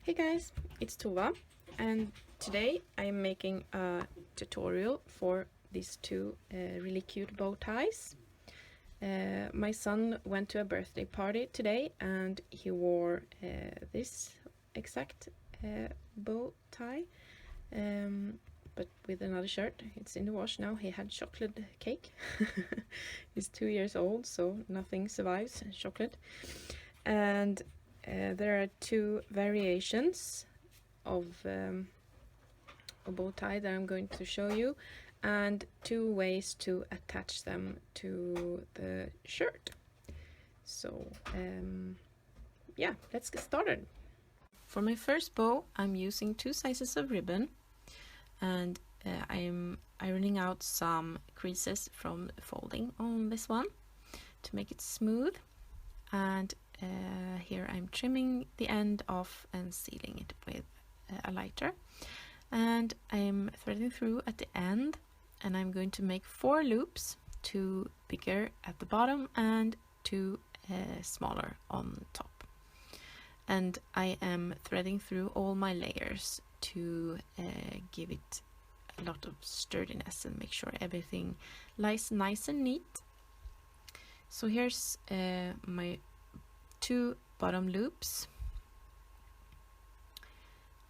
Hey guys, it's Tova, and today I'm making a tutorial for these two really cute bow ties. My son went to a birthday party today and he wore this exact bow tie, but with another shirt. It's in the wash now. He had chocolate cake. He's 2 years old, so nothing survives chocolate. And there are two variations of a bow tie that I'm going to show you, and two ways to attach them to the shirt. So yeah, let's get started. For my first bow, I'm using 2 sizes of ribbon, and I'm ironing out some creases from folding on this one to make it smooth. And here I'm trimming the end off and sealing it with a lighter, and I'm threading through at the end, and I'm going to make 4 loops, 2 bigger at the bottom and 2 smaller on top. And I am threading through all my layers to give it a lot of sturdiness and make sure everything lies nice and neat. So here's my 2 bottom loops,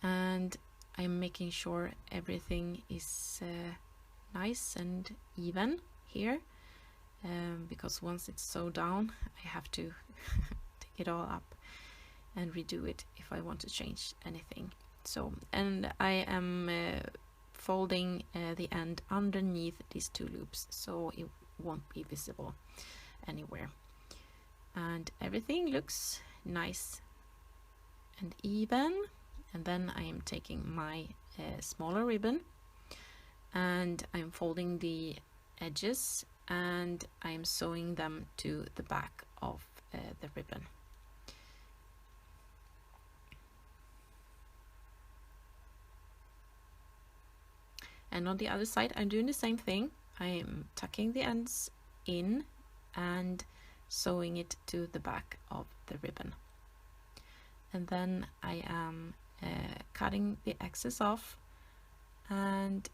and I'm making sure everything is nice and even here, because once it's sewed down I have to take it all up and redo it if I want to change anything. So, and I am folding the end underneath these 2 loops so it won't be visible anywhere, and everything looks nice and even. And then I am taking my smaller ribbon and I'm folding the edges and I'm sewing them to the back of the ribbon. And on the other side I'm doing the same thing. I'm tucking the ends in and sewing it to the back of the ribbon, and then I am cutting the excess off and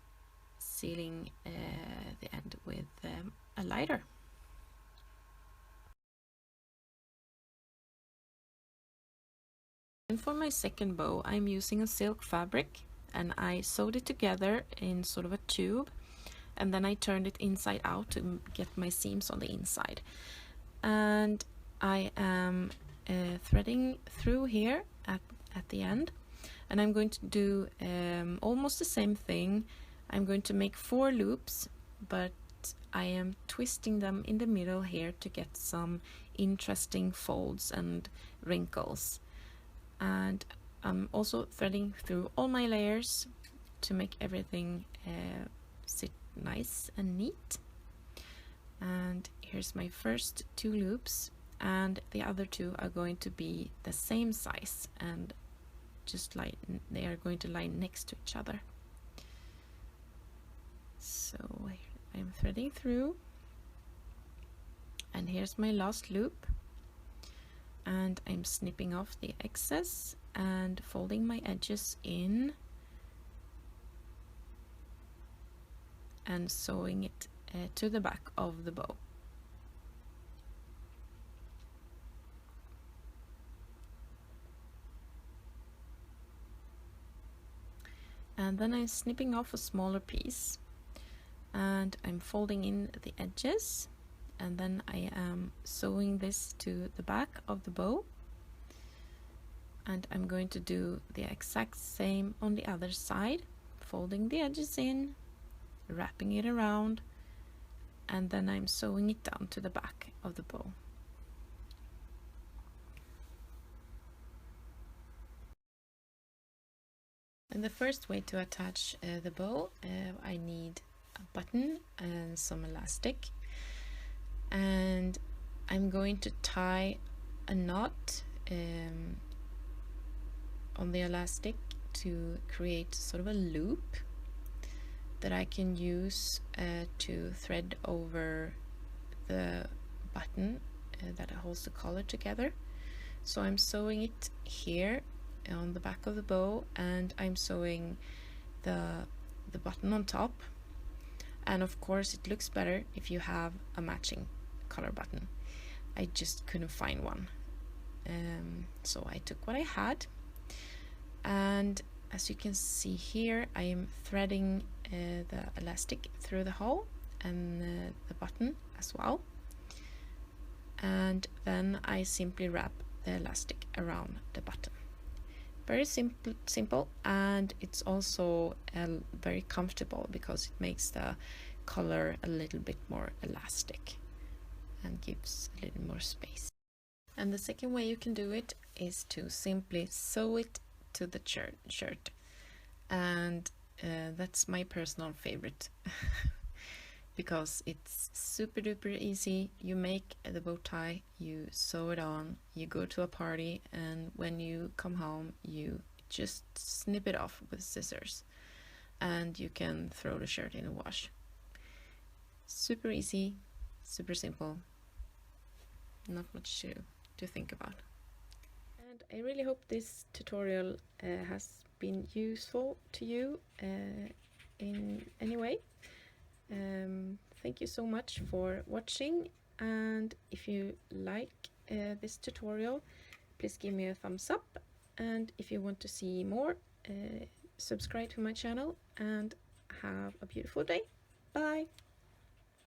sealing the end with a lighter. And for my second bow I'm using a silk fabric, and I sewed it together in sort of a tube, and then I turned it inside out to get my seams on the inside. And I am threading through here at the end, and I'm going to do almost the same thing. I'm going to make 4 loops, but I am twisting them in the middle here to get some interesting folds and wrinkles. And I'm also threading through all my layers to make everything sit nice and neat. And here's my first 2 loops, and the other 2 are going to be the same size, and just like they are going to lie next to each other. So I'm threading through, and here's my last loop, and I'm snipping off the excess and folding my edges in and sewing it to the back of the bow. And then I'm snipping off a smaller piece, and I'm folding in the edges, and then I am sewing this to the back of the bow, and I'm going to do the exact same on the other side, folding the edges in, wrapping it around, and then I'm sewing it down to the back of the bow. And the first way to attach the bow, I need a button and some elastic, and I'm going to tie a knot on the elastic to create sort of a loop that I can use to thread over the button that holds the collar together. So I'm sewing it here on the back of the bow, and I'm sewing the button on top. And of course it looks better if you have a matching color button. I just couldn't find one, so I took what I had, and as you can see here, I am threading the elastic through the hole and the button as well, and then I simply wrap the elastic around the button. Very simple, and it's also very comfortable because it makes the color a little bit more elastic and gives a little more space. And the second way you can do it is to simply sew it to the shirt, and that's my personal favorite because it's super duper easy. You make the bow tie, you sew it on, you go to a party, and when you come home you just snip it off with scissors and you can throw the shirt in the wash. Super easy, super simple, not much to think about. And I really hope this tutorial has been useful to you in any way. Thank you so much for watching, and if you like this tutorial, please give me a thumbs up, and if you want to see more, subscribe to my channel, and have a beautiful day. Bye!